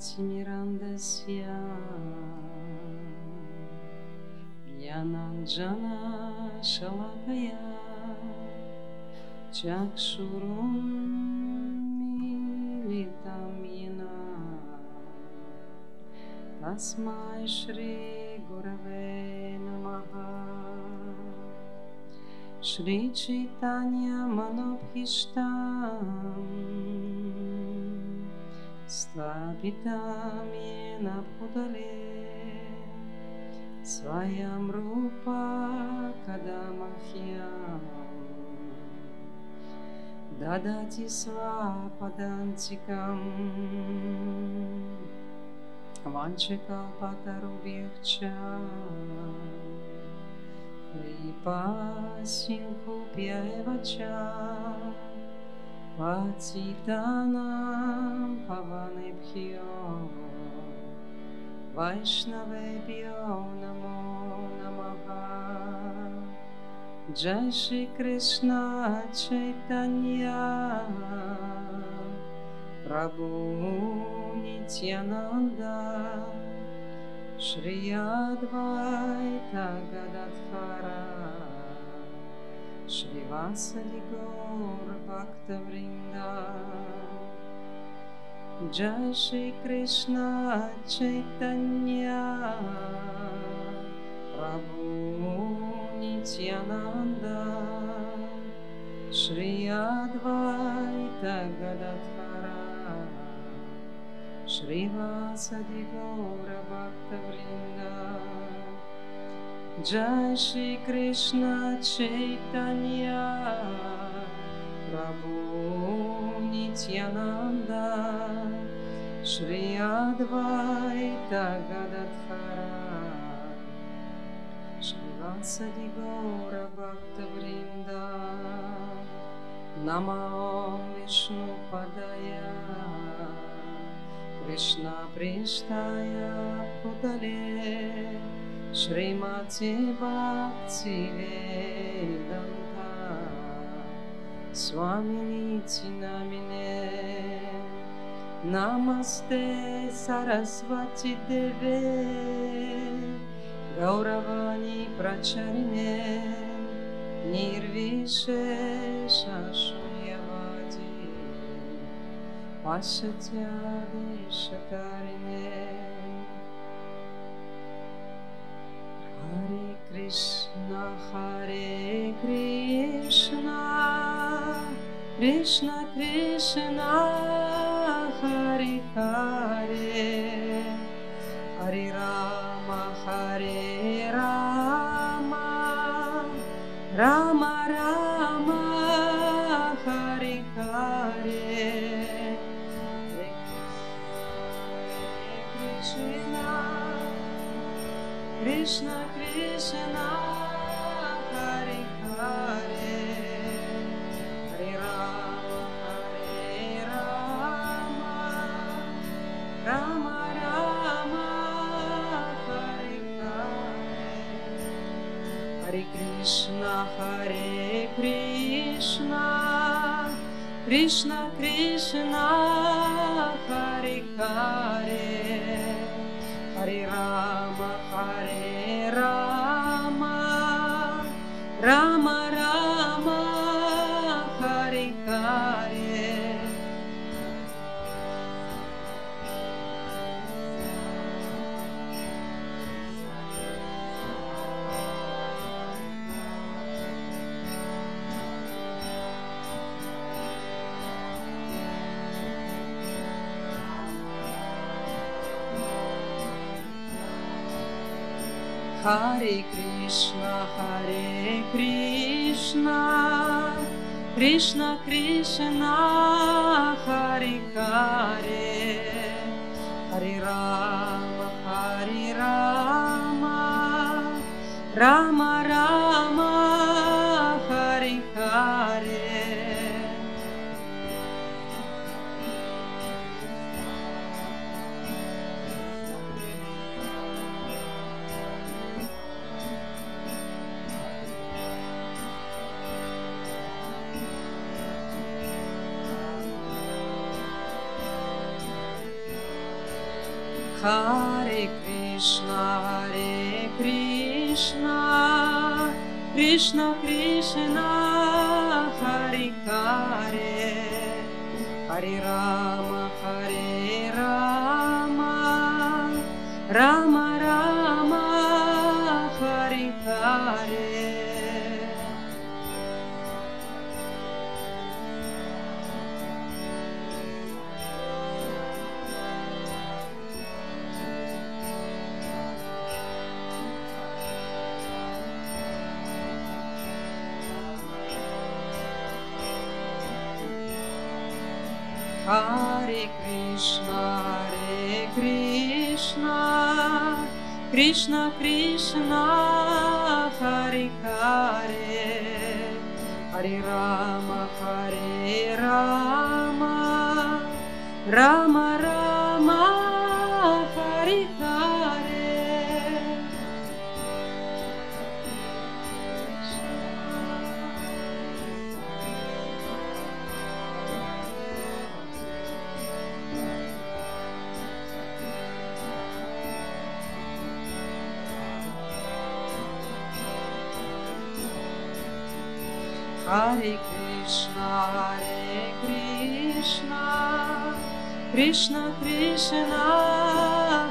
Timirandasya Jnananjana Shalakaya Chakshurum Militam Yena Tasmai Shri Gurave Namaha Shri Chaitanya Manobhishtam Sthapitam Yena Bhutale Swayam Rupa Kadamahyam Dadati Svapadantikam Vanchakalpatarubhyakcha Kripa Sindhubhya eva cha Patitanam Pavanebhyo Vaishnavebhyo Namo Namaha Jai Shri Krishna Chaitanya Prabhu Nityananda Shri Advaita Gadadhara Shri Vasadi Gaur Bhakta Vrinda Jai Shri Krishna Chaitanya Prabhu Nityananda Shri Advaita Gadadhara Shri Vasadi Gaur Bhakta Vrinda Jai Shri Krishna Chaitanya Prabhu Nityananda Shri Advaita Gadadhara Shri Vasadi Gaura Bhakta Vrinda Namo Vishnu Padaya Krishna Prishtaya Bhutale Srimati Bhakti Vedanta Swaminiti Namine Namaste Sarasvati Deve Gauravani Pracharine Nirvishesha Shunyavadi Pashatya Deshakarine Hare Krishna Krishna Krishna Hare Hare Hare Rama Rama Rama Hare Hare Krishna Krishna Hare Hare Hare Rama Rama Rama Hare Hare Hare Krishna Krishna Krishna Hare Hare Hare Rama Rama Rama Hare Hare Hare Krishna Krishna Krishna Hare Hare Hare Rama Rama Rama Hare Hare Hare Krishna, Krishna Krishna, Hare Hare, Hare Rama, Rama Rama, Hare Hare. Hare Krishna, Krishna Krishna, Hare Hare, Hare Rama, Rama Rama, Hare Hare. Hare Krishna, Krishna Krishna,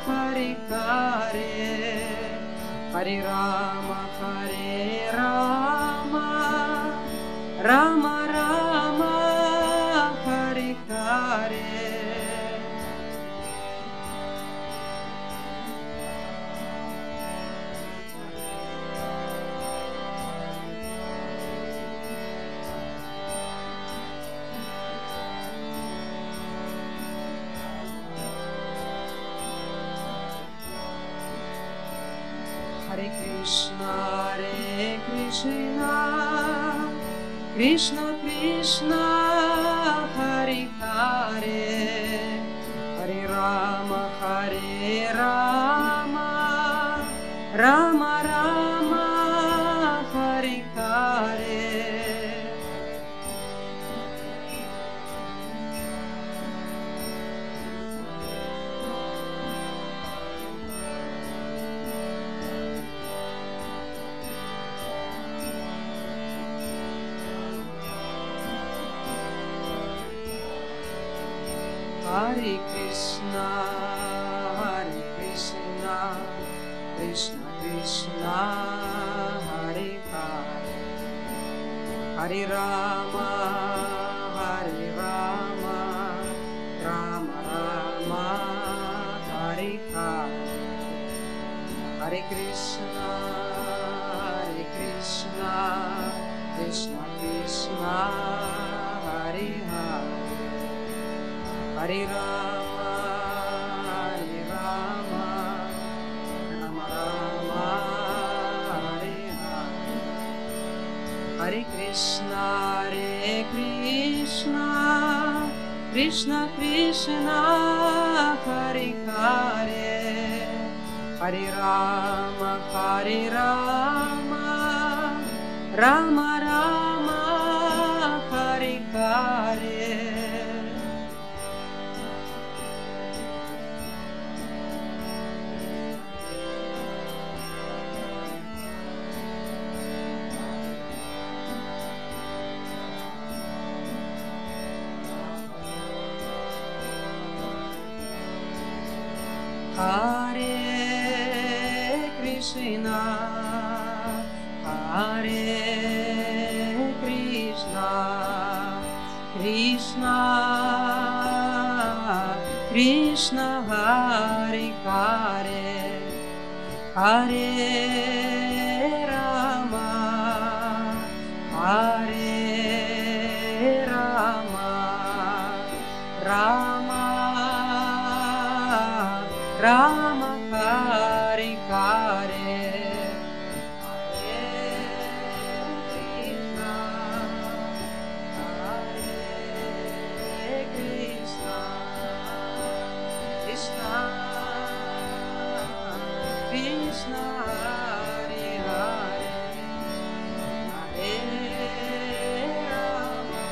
Hare Hare, Hare Rama, Rama Rama, Hare Hare. Hare Krishna, Krishna Krishna, Hare Hare, Hare Rama, Rama Rama, Hare Hare. Hare Krishna, Krishna Krishna, Hare Hare, Hare Rama, Rama Rama, Hare Hare, Hare Krishna, Krishna Krishna, Hare Hare, Hare Rama, Rama Rama, Hare Hare, Hare Krishna, Krishna Krishna, Hare Hare, Hare Rama, Rama Rama, Hare Hare. Hare Krishna, Krishna Krishna, Hare Hare, Hare Rama, Rama Rama, Hare Hare, Hare Krishna, Krishna Krishna, Hare Hare, Hare Rama,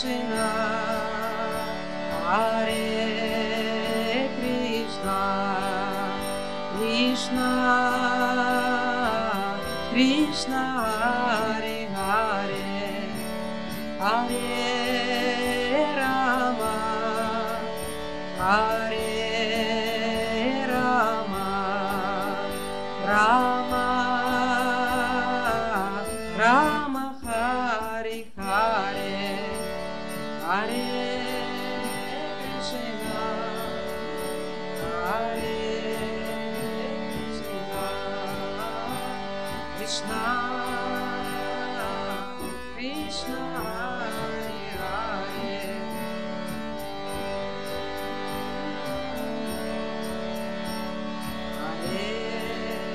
Krishna, Hare Krishna, Krishna Krishna, Hare Hare, Hare Rama, Hare Rama, Rama Rama, Hare Hare, Hare Krishna, Hare Krishna, Krishna Krishna, Hare Hare,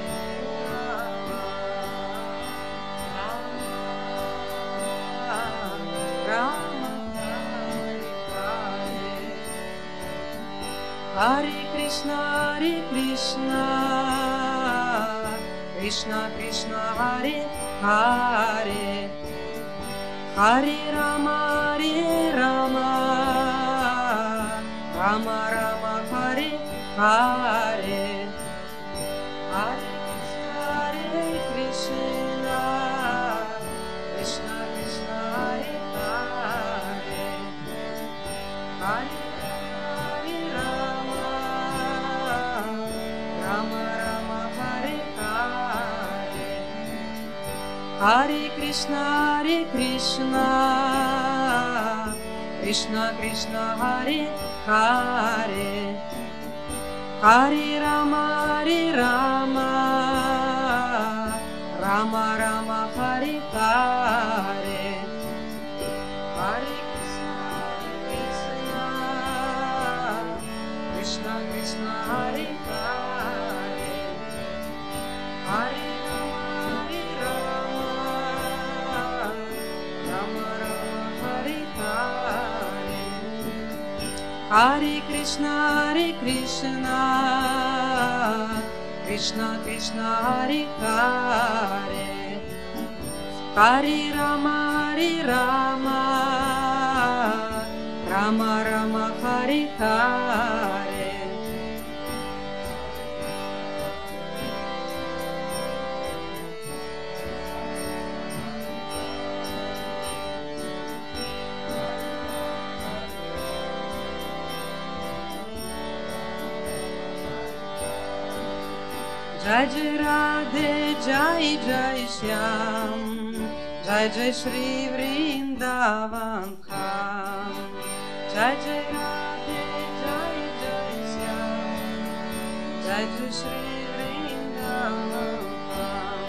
Hare Rama, Hare Krishna, Krishna Krishna, Hare Hare, Hare Rama, Rama Rama, Hare Hare, Hare Krishna, Krishna Krishna, Hare Hare, Hare Rama, Rama Rama, Hare Hare, Hare Krishna, Krishna Krishna, Hare Hare, Hare Rama, Rama Rama, Hare Hare, Hare Krishna, Krishna Krishna, Hare Hare, Hare Rama, Rama Rama, Hare Hare, Hare Krishna, Krishna Krishna, Hare Hare, Hare Rama, Rama Rama, Hare Hare, Jai Jai Radhe, Jai Jai Shyam, Jai Jai Shri Vrindavan Kham, Jai Jai Radhe, Jai Jai Shyam, Jai Jai Shri Vrindavan Kham,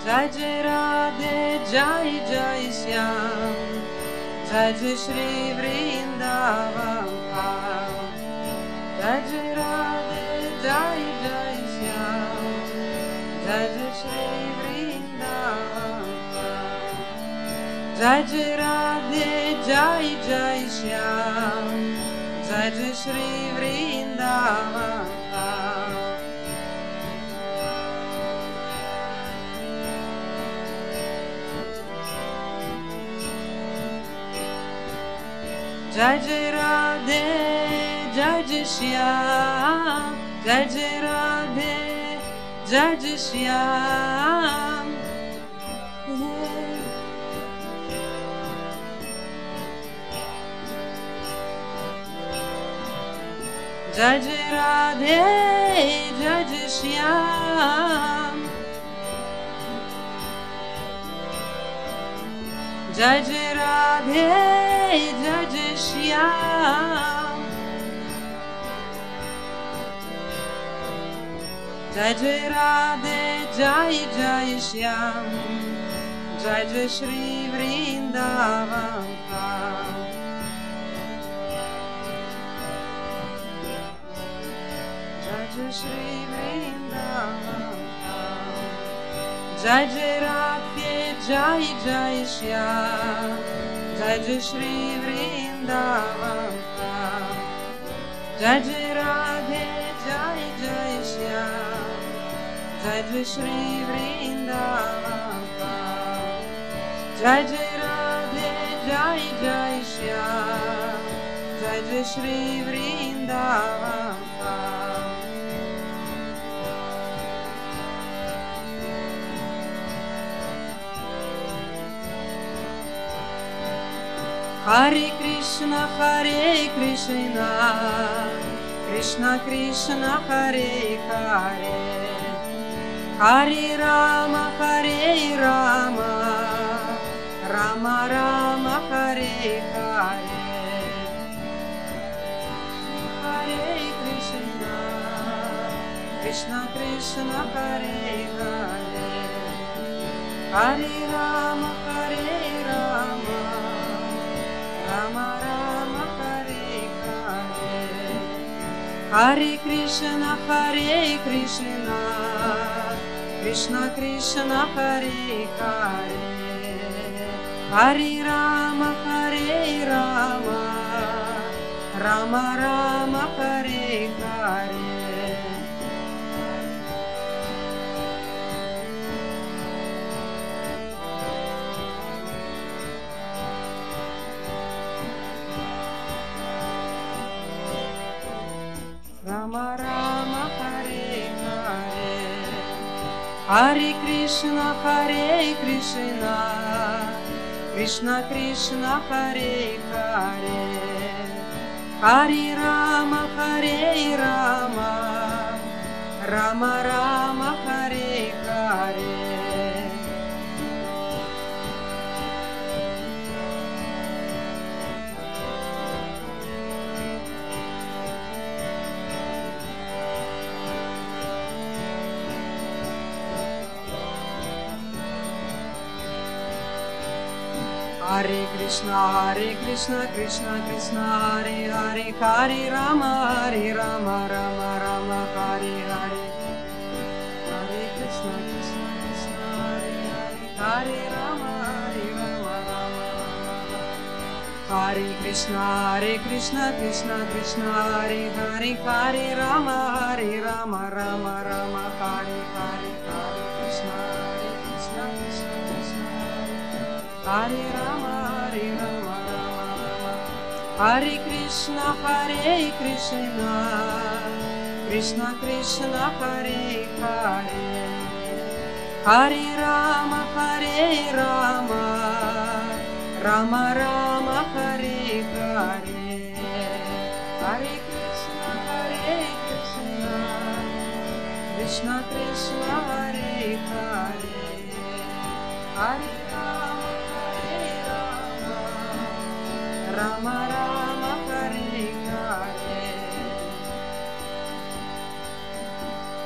Jai Jai Radhe, Jai Jai Shyam, Jai Jai Shri Vrindavan Kham, Jai Jai Radhe, Jai Jai Shyam, Jai Jai Shri Vrindavan Kham, Jai Jai Radhe, Jai Jai Shyam, Jai Jai Shri Vrindavan Kham, Jai Jai Radhe, Jai Jai Shyam, Jai Jai Radhe, Jai Jai Shyam, Jai Jai Radhe, Jai Jai Shyam, Jai Jai Radhe, Jai Jai Shyam, Jai Jai Radhe, Jai Jai Shyam, Jai Jai Shri Vrindavan Kham, Jai Jai Shri Vrindavan Kham, Jai Jai Radhe, Jai Jai Shyam, Jai Jai Shri Vrindavan Kham, Jai Jai Radhe, Jai Jai Shyam, Jai Jai Shri Vrindavan Kham, Jai Jai Radhe, Jai Jai Shyam, Jai Jai Shri Vrindavan. Hare Krishna, Krishna Krishna, Hare Hare, Hare Rama, Rama Rama, Hare Hare. Hare Krishna, Krishna Krishna, Hare Hare, Hare Rama, Rama Rama, Hare Hare. Hare Krishna, Krishna Krishna, Hare Hare, Hare Rama, Rama Rama, Hare Hare. Rama Rama, Hare Hare, Hare Krishna, Krishna Krishna, Hare Hare, Hare Rama, Rama Rama, Hare Hare. Hare Krishna, Krishna Krishna, Hare Hare, Hare Rama, Rama Rama, Hare Hare. Hare Krishna, Hare Hare, Hare Rama, Rama. Hare Krishna, Krishna Krishna, Hare Hare, Hare Rama, Rama Rama, Hare Hare. Hare Krishna, Krishna Krishna, Hare Rama, Rama. Hare Krishna, Krishna Krishna, Hare Hare, Hare Rama, Rama Rama, Hare Hare. Hare Krishna, Krishna Krishna, Hare Hare, Hare Rama, Rama Hare Hare.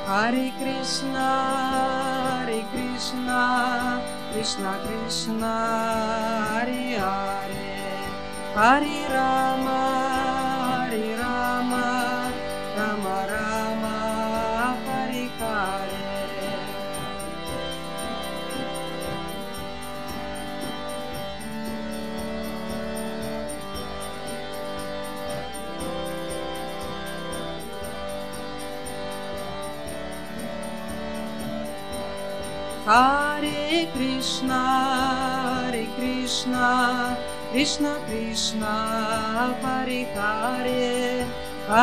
Hare Krishna, Krishna Krishna, Hare Hare, Hare Rama, Rama Rama, Hare Hare. Hare Krishna, Krishna Krishna, Hare Hare,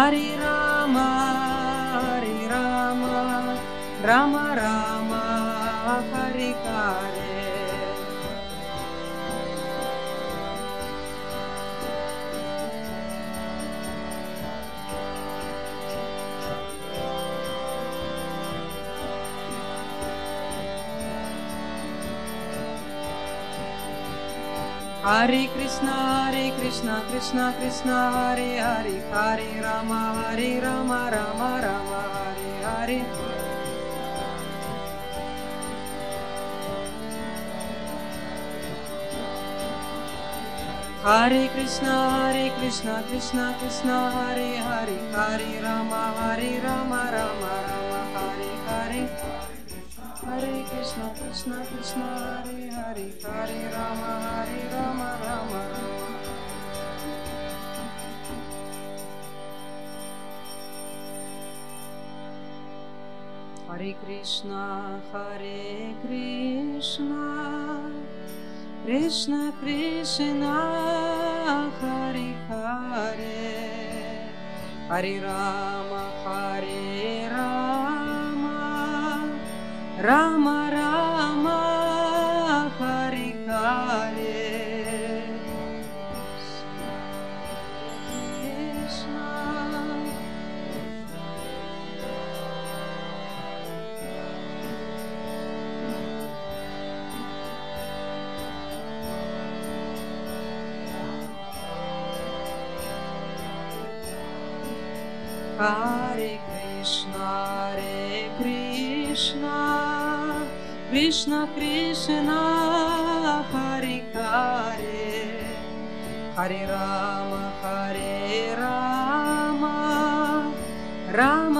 Hare Rama, Rama Rama, Hare Hare. Hare Krishna, Krishna Krishna, Hare Hare, Hare Rama, Rama Rama, Hare Hare. Hare Krishna, Krishna Krishna, Hare Hare, Hare Rama, Rama Hare Hare. Hare Krishna, Hare Hare, Hare Rama, Rama. Hare Krishna, Krishna Krishna Hare Hare Hare Rama Rama Rama Hare Hare Krishna Hare Krishna Krishna Krishna Hare Hare Hare Rama Rama